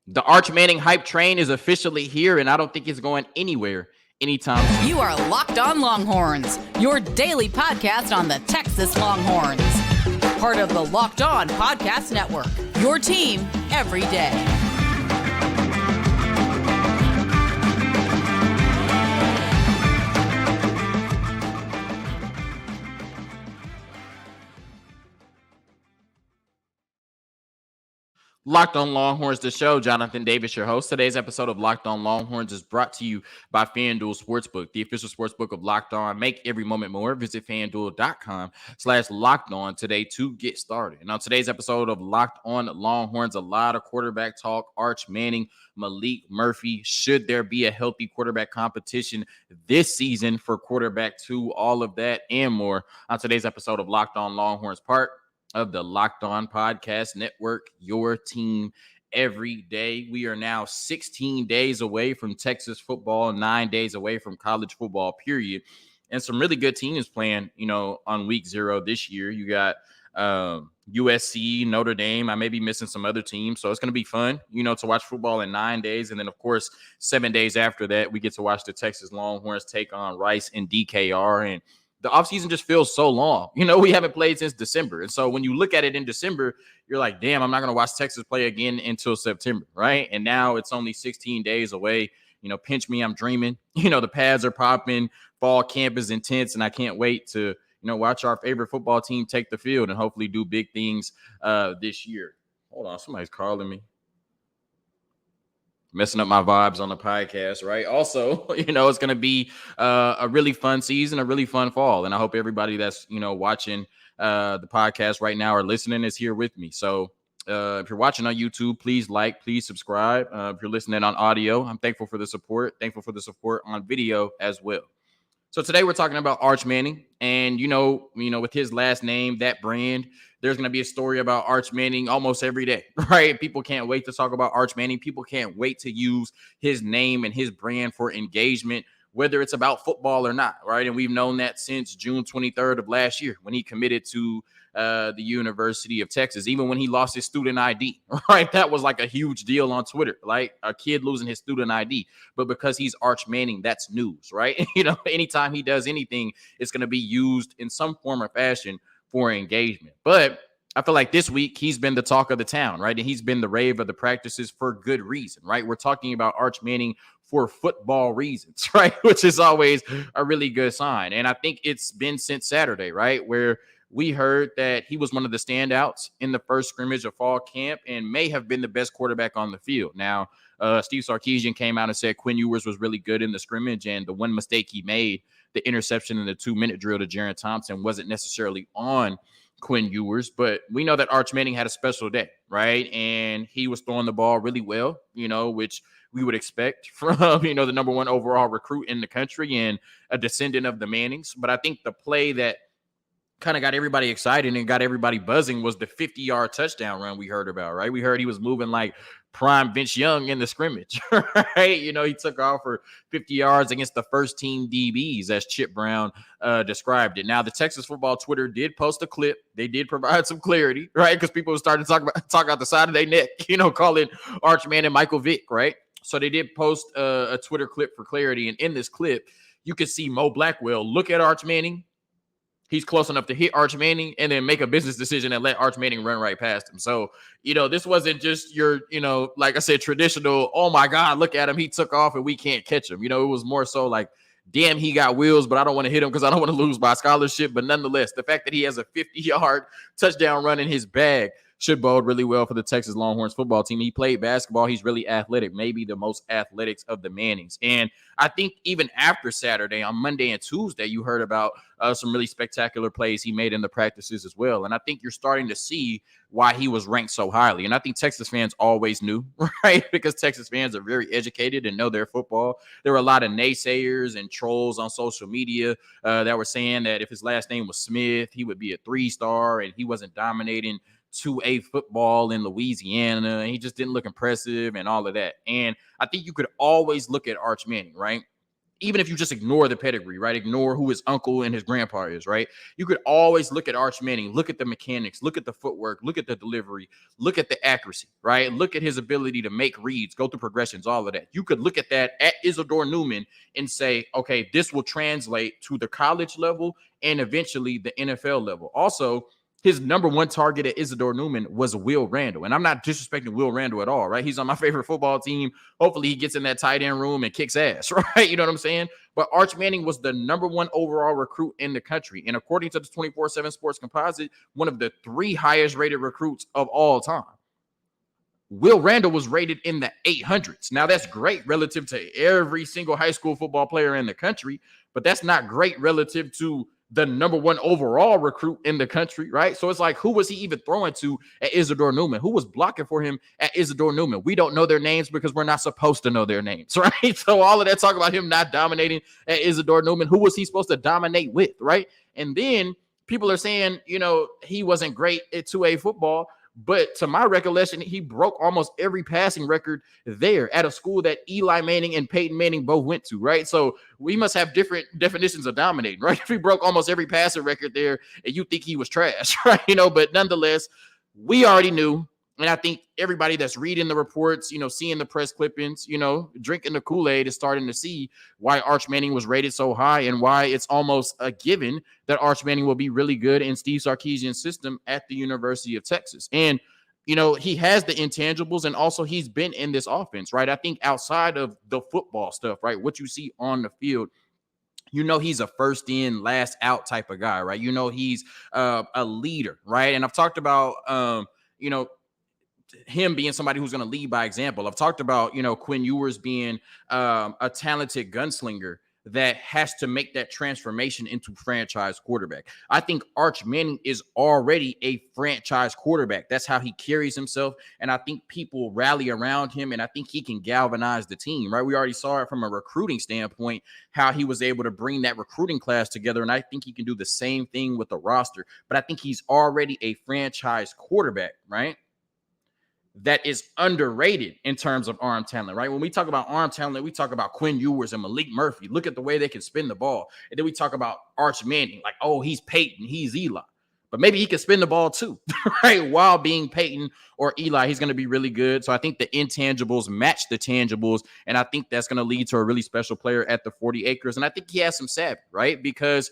The Arch Manning hype train is officially here, and I don't think it's going anywhere anytime soon. You are Locked On Longhorns, your daily podcast on the Texas Longhorns. Part of the Locked On Podcast Network, your team every day. Locked On Longhorns, the show. Jonathan Davis, your host. Today's episode of Locked On Longhorns is brought to you by FanDuel Sportsbook, the official sportsbook of Locked On. Make every moment more. Visit FanDuel.com/Locked On today to get started. And on today's episode of Locked On Longhorns, a lot of quarterback talk. Arch Manning, Malik Murphy. Should there be a healthy quarterback competition this season for quarterback two? All of that and more on today's episode of Locked On Longhorns, part of the Locked On Podcast Network, your team every day. We are now 16 days away from Texas football, 9 days away from college football, period. And some really good teams playing, on week 0 this year. You got USC, Notre Dame. I may be missing some other teams. So it's going to be fun, to watch football in 9 days. And then, of course, 7 days after that, we get to watch the Texas Longhorns take on Rice and DKR. And the offseason just feels so long. We haven't played since December. And so when you look at it in December, you're like, damn, I'm not going to watch Texas play again until September, right? And now it's only 16 days away. Pinch me, I'm dreaming. The pads are popping. Fall camp is intense, and I can't wait to, watch our favorite football team take the field and hopefully do big things this year. Hold on, somebody's calling me. Messing up my vibes on the podcast, right? Also, it's going to be a really fun season, a really fun fall. And I hope everybody that's, watching the podcast right now or listening is here with me. So if you're watching on YouTube, please like, please subscribe. If you're listening on audio, I'm thankful for the support. Thankful for the support on video as well. So today we're talking about Arch Manning, and with his last name, that brand, there's going to be a story about Arch Manning almost every day, right? People can't wait to talk about Arch Manning. People can't wait to use his name and his brand for engagement, whether it's about football or not, right? And we've known that since June 23rd of last year when he committed to the University of Texas, even when he lost his student ID, right? That was like a huge deal on Twitter, like a kid losing his student ID. But because he's Arch Manning, that's news, right? Anytime he does anything, it's going to be used in some form or fashion for engagement. But I feel like this week he's been the talk of the town, right? And he's been the rave of the practices for good reason, right? We're talking about Arch Manning for football reasons, right? Which is always a really good sign. And I think it's been since Saturday, right? Where we heard that he was one of the standouts in the first scrimmage of fall camp and may have been the best quarterback on the field. Now, Steve Sarkisian came out and said Quinn Ewers was really good in the scrimmage, and the one mistake he made, the interception in the 2-minute drill to Jaron Thompson, wasn't necessarily on Quinn Ewers. But we know that Arch Manning had a special day, right? And he was throwing the ball really well, which we would expect from, the number one overall recruit in the country and a descendant of the Mannings. But I think the play that kind of got everybody excited and got everybody buzzing was the 50-yard touchdown run we heard about, right? We heard he was moving like prime Vince Young in the scrimmage, right? He took off for 50 yards against the first team DBs, as Chip Brown described it. Now, the Texas football Twitter did post a clip. They did provide some clarity, right? Because people started to talk out the side of their neck, calling Arch Manning Michael Vick, right? So they did post a Twitter clip for clarity. And in this clip, you can see Mo Blackwell look at Arch Manning. He's close enough to hit Arch Manning and then make a business decision and let Arch Manning run right past him. So, this wasn't just your, like I said, traditional, oh my God, look at him. He took off and we can't catch him. It was more so like, damn, he got wheels, but I don't want to hit him because I don't want to lose my scholarship. But nonetheless, the fact that he has a 50-yard touchdown run in his bag should bode really well for the Texas Longhorns football team. He played basketball. He's really athletic, maybe the most athletics of the Mannings. And I think even after Saturday, on Monday and Tuesday, you heard about some really spectacular plays he made in the practices as well. And I think you're starting to see why he was ranked so highly. And I think Texas fans always knew, right? Because Texas fans are very educated and know their football. There were a lot of naysayers and trolls on social media that were saying that if his last name was Smith, he would be a 3-star and he wasn't dominating 2A football in Louisiana. He just didn't look impressive and all of that. And I think you could always look at Arch Manning, right? even if you just ignore the pedigree, right? Ignore who his uncle and his grandpa is, right? You could always look at Arch Manning, look at the mechanics, look at the footwork, look at the delivery, look at the accuracy, right? Look at his ability to make reads, go through progressions, all of that. You could look at that at Isidore Newman and say, okay, this will translate to the college level and eventually the NFL level. Also, his number one target at Isidore Newman was Will Randall. And I'm not disrespecting Will Randall at all, right? He's on my favorite football team. Hopefully he gets in that tight end room and kicks ass, right? You know what I'm saying? But Arch Manning was the number one overall recruit in the country. And according to the 24/7 Sports Composite, one of the 3 highest rated recruits of all time. Will Randall was rated in the 800s. Now, that's great relative to every single high school football player in the country, but that's not great relative to the number one overall recruit in the country, right? So it's like, who was he even throwing to at Isidore Newman? Who was blocking for him at Isidore Newman? We don't know their names because we're not supposed to know their names, right? So all of that talk about him not dominating at Isidore Newman, who was he supposed to dominate with, right? And then people are saying, he wasn't great at 2A football. But to my recollection, he broke almost every passing record there at a school that Eli Manning and Peyton Manning both went to, right? So we must have different definitions of dominating, right? If he broke almost every passing record there and you think he was trash, right? But nonetheless, we already knew. And I think everybody that's reading the reports, seeing the press clippings, drinking the Kool-Aid is starting to see why Arch Manning was rated so high and why it's almost a given that Arch Manning will be really good in Steve Sarkisian's system at the University of Texas. And, he has the intangibles and also he's been in this offense, right? I think outside of the football stuff, right, what you see on the field, he's a first in, last out type of guy, right? He's a leader, right? And I've talked about, him being somebody who's going to lead by example. I've talked about, Quinn Ewers being a talented gunslinger that has to make that transformation into franchise quarterback. I think Arch Manning is already a franchise quarterback. That's how he carries himself. And I think people rally around him and I think he can galvanize the team, right? We already saw it from a recruiting standpoint, how he was able to bring that recruiting class together. And I think he can do the same thing with the roster, but I think he's already a franchise quarterback, right? That is underrated in terms of arm talent, right? When we talk about arm talent, we talk about Quinn Ewers and Malik Murphy. Look at the way they can spin the ball. And then we talk about Arch Manning, like, oh, he's Peyton, he's Eli. But maybe he can spin the ball too, right? While being Peyton or Eli, he's going to be really good. So I think the intangibles match the tangibles. And I think that's going to lead to a really special player at the 40 acres. And I think he has some savvy, right? Because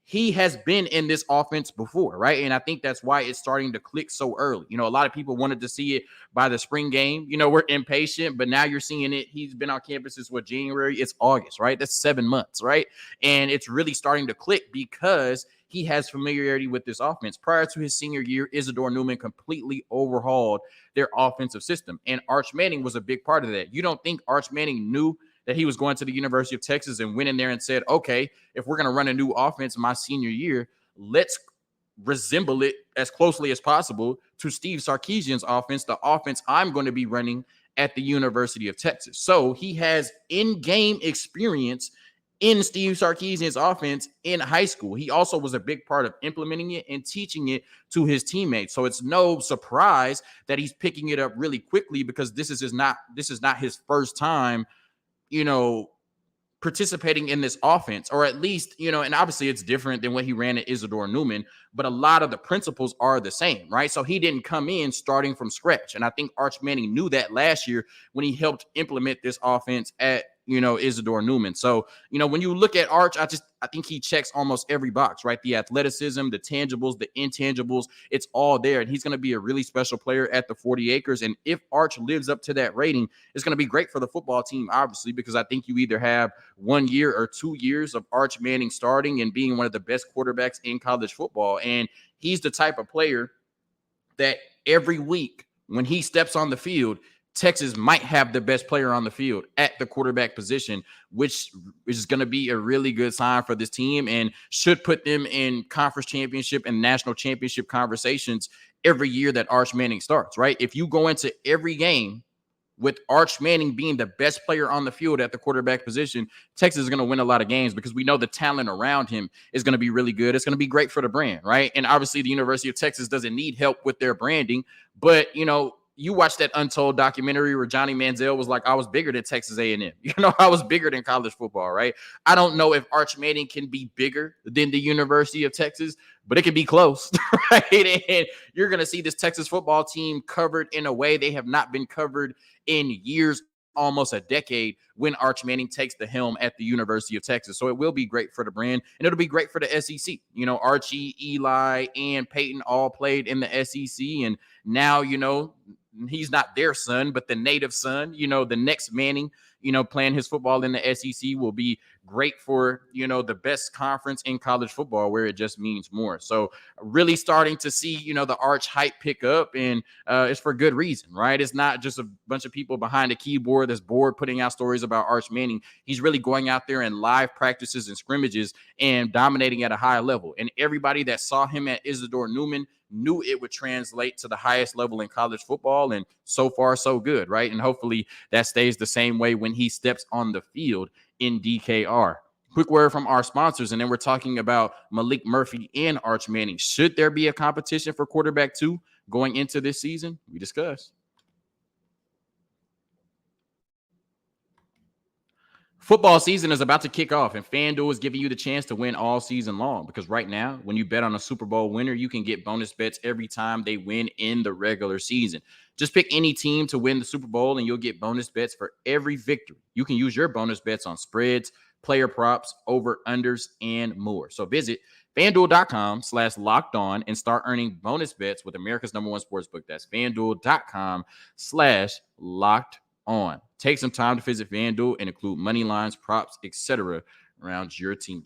he has been in this offense before, right? And I think that's why it's starting to click so early. A lot of people wanted to see it by the spring game. We're impatient, but now you're seeing it. He's been on campus since January? It's August, right? That's 7 months, right? And it's really starting to click because he has familiarity with this offense. Prior to his senior year, Isidore Newman completely overhauled their offensive system. And Arch Manning was a big part of that. You don't think Arch Manning knew that he was going to the University of Texas and went in there and said, okay, if we're going to run a new offense my senior year, let's resemble it as closely as possible to Steve Sarkisian's offense, the offense I'm going to be running at the University of Texas. So he has in-game experience in Steve Sarkisian's offense in high school. He also was a big part of implementing it and teaching it to his teammates. So it's no surprise that he's picking it up really quickly because this is not his first time participating in this offense, or at least, and obviously it's different than what he ran at Isidore Newman, but a lot of the principles are the same, right? So he didn't come in starting from scratch. And I think Arch Manning knew that last year when he helped implement this offense at Isidore Newman. So, when you look at Arch, I think he checks almost every box, right? The athleticism, the tangibles, the intangibles, it's all there. And he's going to be a really special player at the 40 acres. And if Arch lives up to that rating, it's going to be great for the football team, obviously, because I think you either have 1 year or 2 years of Arch Manning starting and being one of the best quarterbacks in college football. And he's the type of player that every week when he steps on the field, Texas might have the best player on the field at the quarterback position, which is going to be a really good sign for this team and should put them in conference championship and national championship conversations every year that Arch Manning starts, right? If you go into every game with Arch Manning being the best player on the field at the quarterback position, Texas is going to win a lot of games because we know the talent around him is going to be really good. It's going to be great for the brand, right? And obviously the University of Texas doesn't need help with their branding, but, you watch that Untold documentary where Johnny Manziel was like, I was bigger than Texas A&M. I was bigger than college football, right? I don't know if Arch Manning can be bigger than the University of Texas, but it can be close, right? And you're going to see this Texas football team covered in a way they have not been covered in years, almost a decade, when Arch Manning takes the helm at the University of Texas. So it will be great for the brand, and it'll be great for the SEC. Archie, Eli, and Peyton all played in the SEC, and now, he's not their son, but the native son, the next Manning, playing his football in the SEC will be great for, the best conference in college football, where it just means more. So really starting to see, the Arch hype pick up, and it's for good reason, right? It's not just a bunch of people behind a keyboard that's bored putting out stories about Arch Manning. He's really going out there in live practices and scrimmages and dominating at a high level. And everybody that saw him at Isidore Newman knew it would translate to the highest level in college football, and so far so good, right? And hopefully that stays the same way when he steps on the field in DKR. Quick word from our sponsors, and then we're talking about Malik Murphy and Arch Manning. Should there be a competition for quarterback 2 going into this season? We discuss. Football season is about to kick off, and FanDuel is giving you the chance to win all season long, because right now, when you bet on a Super Bowl winner, you can get bonus bets every time they win in the regular season. Just pick any team to win the Super Bowl, and you'll get bonus bets for every victory. You can use your bonus bets on spreads, player props, over-unders, and more. So visit FanDuel.com/locked on and start earning bonus bets with America's #1 sportsbook. That's FanDuel.com/locked on. Take some time to visit FanDuel and include money lines, props, etc. around your team.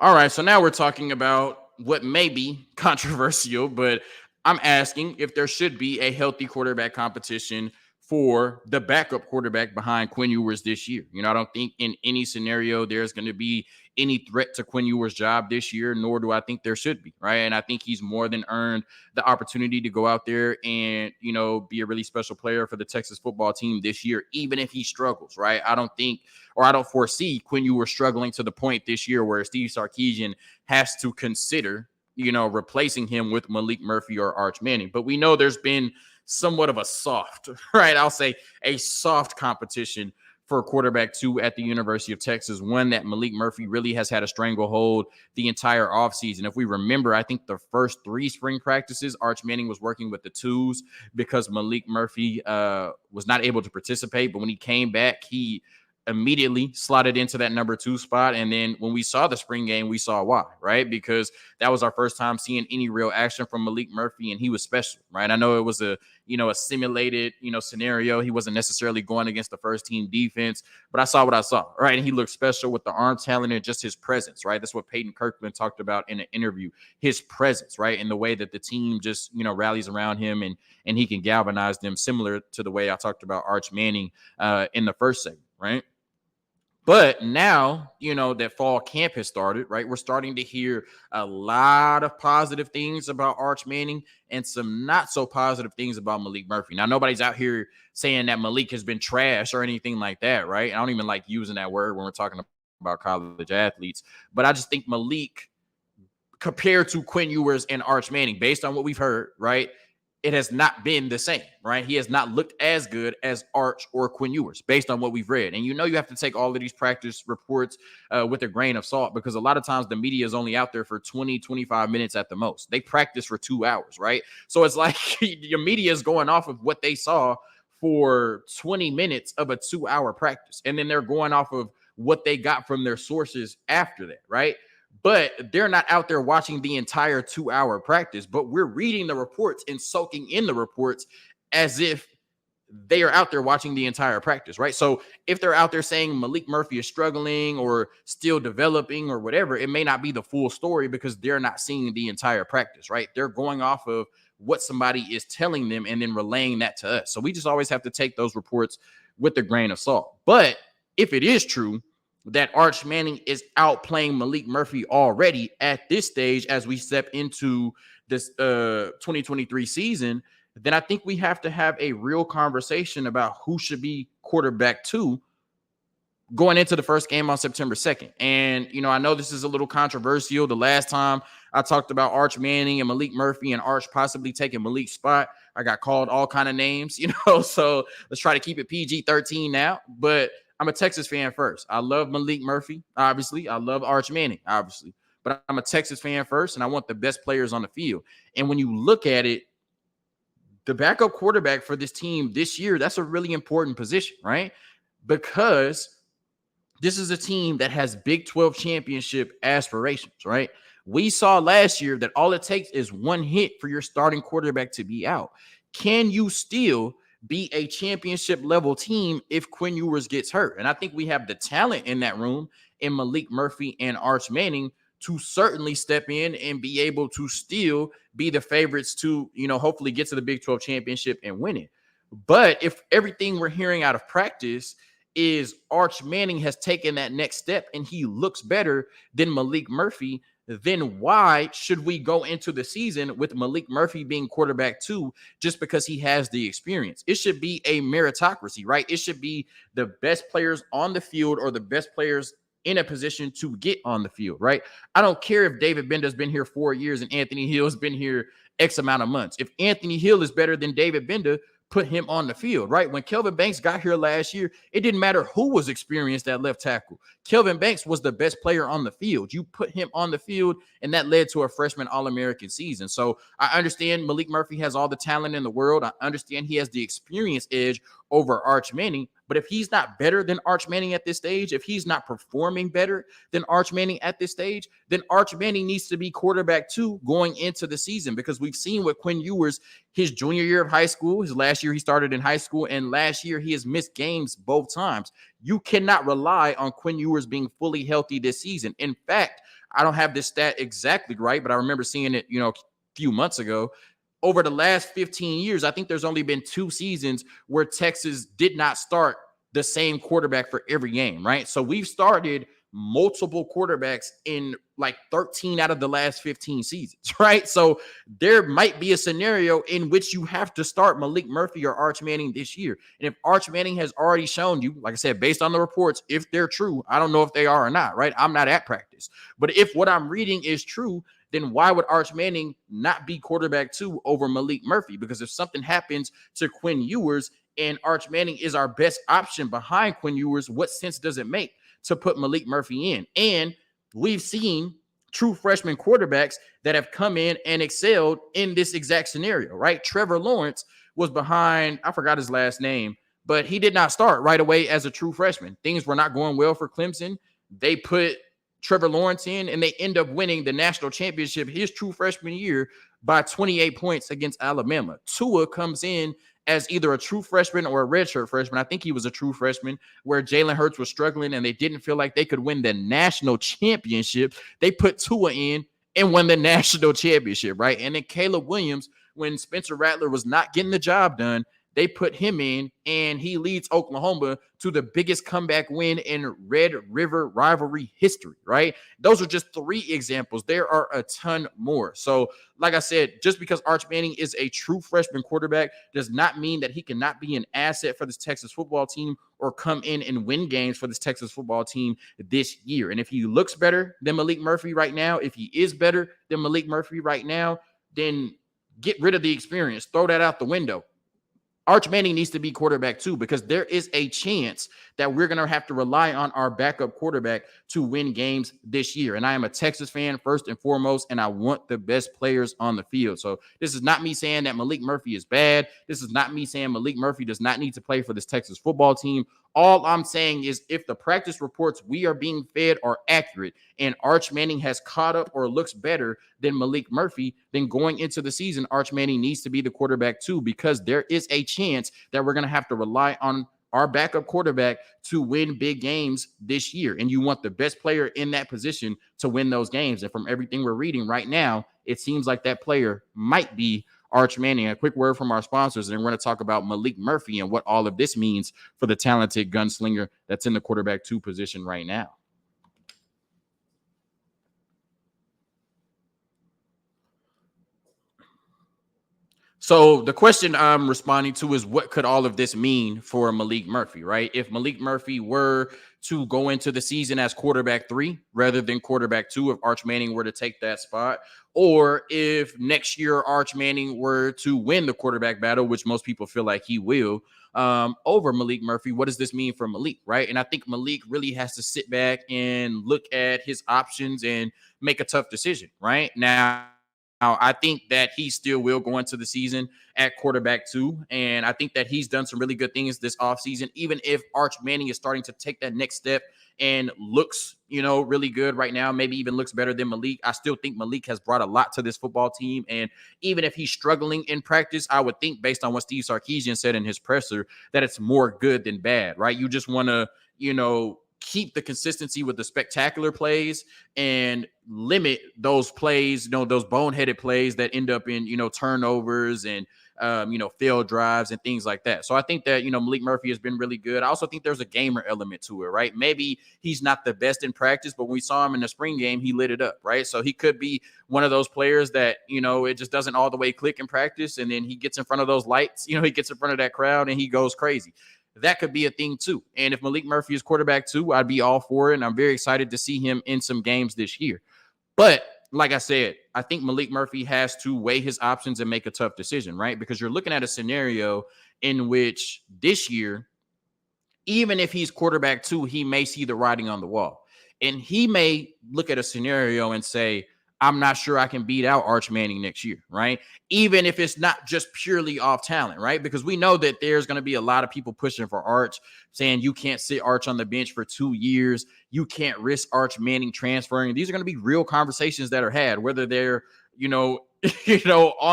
All right, so now we're talking about what may be controversial, but I'm asking if there should be a healthy quarterback competition for the backup quarterback behind Quinn Ewers this year. I don't think in any scenario there's going to be any threat to Quinn Ewers' job this year, nor do I think there should be, right? And I think he's more than earned the opportunity to go out there and, be a really special player for the Texas football team this year, even if he struggles, right? I don't foresee Quinn Ewers struggling to the point this year where Steve Sarkisian has to consider, replacing him with Malik Murphy or Arch Manning. But we know there's been somewhat of a soft, right? I'll say a soft competition for quarterback 2 at the University of Texas, one that Malik Murphy really has had a stranglehold the entire offseason. If we remember, I think the first 3 spring practices, Arch Manning was working with the 2s because Malik Murphy was not able to participate. But when he came back, he immediately slotted into that number 2 spot. And then when we saw the spring game, we saw why, right? Because that was our first time seeing any real action from Malik Murphy, and he was special, right? I know it was a simulated, scenario. He wasn't necessarily going against the first team defense, but I saw what I saw, right? And he looked special with the arm talent and just his presence, right? That's what Peyton Kirkland talked about in an interview, his presence, right? And the way that the team just, rallies around him and he can galvanize them, similar to the way I talked about Arch Manning in the first segment, right? But now, that fall camp has started, right? We're starting to hear a lot of positive things about Arch Manning and some not so positive things about Malik Murphy. Now, nobody's out here saying that Malik has been trash or anything like that, right? I don't even like using that word when we're talking about college athletes. But I just think Malik, compared to Quinn Ewers and Arch Manning, based on what we've heard, right, it has not been the same, right? He has not looked as good as Arch or Quinn Ewers based on what we've read. And you have to take all of these practice reports with a grain of salt, because a lot of times the media is only out there for 20, 25 minutes at the most. They practice for 2 hours, right? So it's like your media is going off of what they saw for 20 minutes of a 2-hour practice. And then they're going off of what they got from their sources after that, right? But they're not out there watching the entire 2-hour practice, but we're reading the reports and soaking in the reports as if they are out there watching the entire practice, right? So if they're out there saying Malik Murphy is struggling or still developing or whatever, it may not be the full story because they're not seeing the entire practice, right? They're going off of what somebody is telling them and then relaying that to us. So we just always have to take those reports with a grain of salt. But if it is true that Arch Manning is outplaying Malik Murphy already at this stage as we step into this 2023 season, then I think we have to have a real conversation about who should be quarterback 2 going into the first game on September 2nd. And, I know this is a little controversial. The last time I talked about Arch Manning and Malik Murphy and Arch possibly taking Malik's spot, I got called all kind of names, so let's try to keep it PG-13 now. But I'm a Texas fan first. I love Malik Murphy, obviously. I love Arch Manning, obviously. But I'm a Texas fan first, and I want the best players on the field. And when you look at it, the backup quarterback for this team this year, that's a really important position, right? Because this is a team that has Big 12 championship aspirations, right? We saw last year that all it takes is one hit for your starting quarterback to be out. Can you still be a championship level team if Quinn Ewers gets hurt? And I think we have the talent in that room in Malik Murphy and Arch Manning to certainly step in and be able to still be the favorites to, hopefully get to the Big 12 championship and win it. But if everything we're hearing out of practice is Arch Manning has taken that next step and he looks better than Malik Murphy, then why should we go into the season with Malik Murphy being quarterback 2 just because he has the experience? It should be a meritocracy, right? It should be the best players on the field or the best players in a position to get on the field, right? I don't care if David Bender's been here 4 years and Anthony Hill's been here X amount of months. If Anthony Hill is better than David Bender, put him on the field, right? When Kelvin Banks got here last year, it didn't matter who was experienced at left tackle. Kelvin Banks was the best player on the field. You put him on the field, and that led to a freshman All-American season. So I understand Malik Murphy has all the talent in the world. I understand he has the experience edge over Arch Manning. But if he's not better than Arch Manning at this stage, if he's not performing better than Arch Manning at this stage, then Arch Manning needs to be quarterback 2 going into the season, because we've seen with Quinn Ewers, his junior year of high school, his last year he started in high school, and last year he has missed games both times. You cannot rely on Quinn Ewers being fully healthy this season. In fact, I don't have this stat exactly right, but I remember seeing it, a few months ago. Over the last 15 years, I think there's only been 2 seasons where Texas did not start the same quarterback for every game, right? So we've started multiple quarterbacks in like 13 out of the last 15 seasons, right? So there might be a scenario in which you have to start Malik Murphy or Arch Manning this year. And if Arch Manning has already shown you, like I said, based on the reports, if they're true, I don't know if they are or not, right? I'm not at practice. But if what I'm reading is true, then why would Arch Manning not be quarterback 2 over Malik Murphy? Because if something happens to Quinn Ewers and Arch Manning is our best option behind Quinn Ewers, what sense does it make to put Malik Murphy in? And we've seen true freshman quarterbacks that have come in and excelled in this exact scenario, right? Trevor Lawrence was behind, I forgot his last name, but he did not start right away as a true freshman. Things were not going well for Clemson. They put Trevor Lawrence in, and they end up winning the national championship his true freshman year by 28 points against Alabama. Tua comes in as either a true freshman or a redshirt freshman. I think he was a true freshman, where Jalen Hurts was struggling and they didn't feel like they could win the national championship. They put Tua in and won the national championship, right? And then Caleb Williams, when Spencer Rattler was not getting the job done, they put him in, and he leads Oklahoma to the biggest comeback win in Red River rivalry history, right? Those are just 3 examples. There are a ton more. So, like I said, just because Arch Manning is a true freshman quarterback does not mean that he cannot be an asset for this Texas football team or come in and win games for this Texas football team this year. And if he looks better than Malik Murphy right now, if he is better than Malik Murphy right now, then get rid of the experience. Throw that out the window. Arch Manning needs to be quarterback 2, because there is a chance that we're going to have to rely on our backup quarterback to win games this year. And I am a Texas fan first and foremost, and I want the best players on the field. So this is not me saying that Malik Murphy is bad. This is not me saying Malik Murphy does not need to play for this Texas football team. All I'm saying is, if the practice reports we are being fed are accurate and Arch Manning has caught up or looks better than Malik Murphy, then going into the season, Arch Manning needs to be the quarterback 2, because there is a chance that we're going to have to rely on our backup quarterback to win big games this year. And you want the best player in that position to win those games. And from everything we're reading right now, it seems like that player might be Arch Manning. A quick word from our sponsors, and then we're going to talk about Malik Murphy and what all of this means for the talented gunslinger that's in the quarterback 2 position right now. So the question I'm responding to is, what could all of this mean for Malik Murphy, right? If Malik Murphy were to go into the season as quarterback 3 rather than quarterback 2 if Arch Manning were to take that spot, or if next year Arch Manning were to win the quarterback battle, which most people feel like he will, over Malik Murphy. What does this mean for Malik, right? And I think Malik really has to sit back and look at his options and make a tough decision, right? Now, I think that he still will go into the season at quarterback 2. And I think that he's done some really good things this offseason, even if Arch Manning is starting to take that next step and looks, really good right now, maybe even looks better than Malik. I still think Malik has brought a lot to this football team. And even if he's struggling in practice, I would think, based on what Steve Sarkisian said in his presser, that it's more good than bad, right? You just want to, keep the consistency with the spectacular plays and limit those plays, those boneheaded plays that end up in, turnovers and, failed drives and things like that. So I think that, Malik Murphy has been really good. I also think there's a gamer element to it, right? Maybe he's not the best in practice, but when we saw him in the spring game, he lit it up, right? So he could be one of those players that, it just doesn't all the way click in practice. And then he gets in front of those lights, he gets in front of that crowd and he goes crazy. That could be a thing too. And if Malik Murphy is quarterback 2, I'd be all for it. And I'm very excited to see him in some games this year. But like I said, I think Malik Murphy has to weigh his options and make a tough decision, right? Because you're looking at a scenario in which this year, even if he's quarterback 2, he may see the writing on the wall. And he may look at a scenario and say, I'm not sure I can beat out Arch Manning next year, right? Even if it's not just purely off talent, right? Because we know that there's going to be a lot of people pushing for Arch, saying you can't sit Arch on the bench for 2 years. You can't risk Arch Manning transferring. These are going to be real conversations that are had, whether they're, on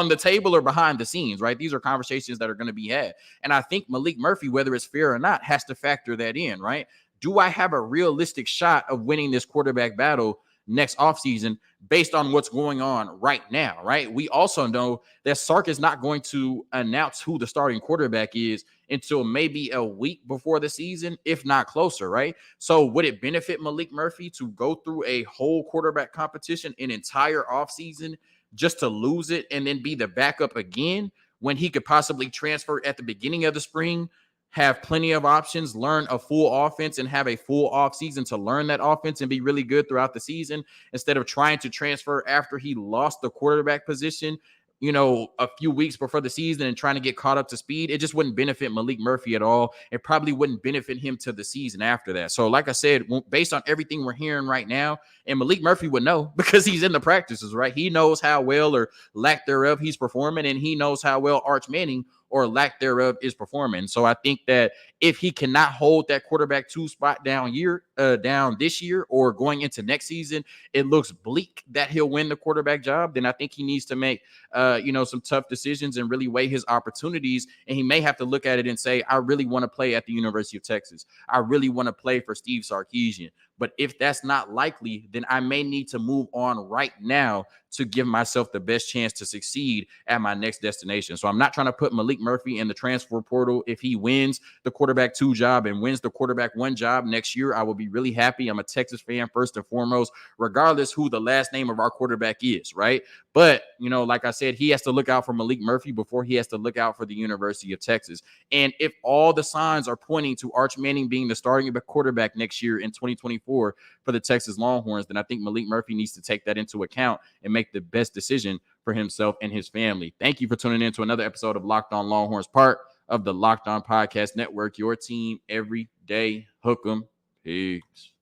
the table or behind the scenes, right? These are conversations that are going to be had. And I think Malik Murphy, whether it's fair or not, has to factor that in, right? Do I have a realistic shot of winning this quarterback battle next offseason based on what's going on right now, right? We also know that Sark is not going to announce who the starting quarterback is until maybe a week before the season, if not closer, right? So would it benefit Malik Murphy to go through a whole quarterback competition, an entire offseason, just to lose it and then be the backup again when he could possibly transfer at the beginning of the spring, have plenty of options, learn a full offense, and have a full offseason to learn that offense and be really good throughout the season, instead of trying to transfer after he lost the quarterback position, a few weeks before the season and trying to get caught up to speed? It just wouldn't benefit Malik Murphy at all. It probably wouldn't benefit him to the season after that. So like I said, based on everything we're hearing right now, and Malik Murphy would know because he's in the practices, right? He knows how well or lack thereof he's performing, and he knows how well Arch Manning or lack thereof is performing. So I think that if he cannot hold that quarterback 2 spot down this year or going into next season, it looks bleak that he'll win the quarterback job. Then I think he needs to make some tough decisions and really weigh his opportunities. And he may have to look at it and say, I really want to play at the University of Texas. I really want to play for Steve Sarkisian. But if that's not likely, then I may need to move on right now to give myself the best chance to succeed at my next destination. So I'm not trying to put Malik Murphy in the transfer portal. If he wins the quarterback 2 job and wins the quarterback 1 job next year, I will be really happy. I'm a Texas fan first and foremost, regardless who the last name of our quarterback is, right? But, like I said, he has to look out for Malik Murphy before he has to look out for the University of Texas. And if all the signs are pointing to Arch Manning being the starting quarterback next year in 2024 for the Texas Longhorns, then I think Malik Murphy needs to take that into account and make the best decision for himself and his family. Thank you for tuning in to another episode of Locked On Longhorns, part of the Locked On Podcast Network, your team every day. Hook 'em. Peace.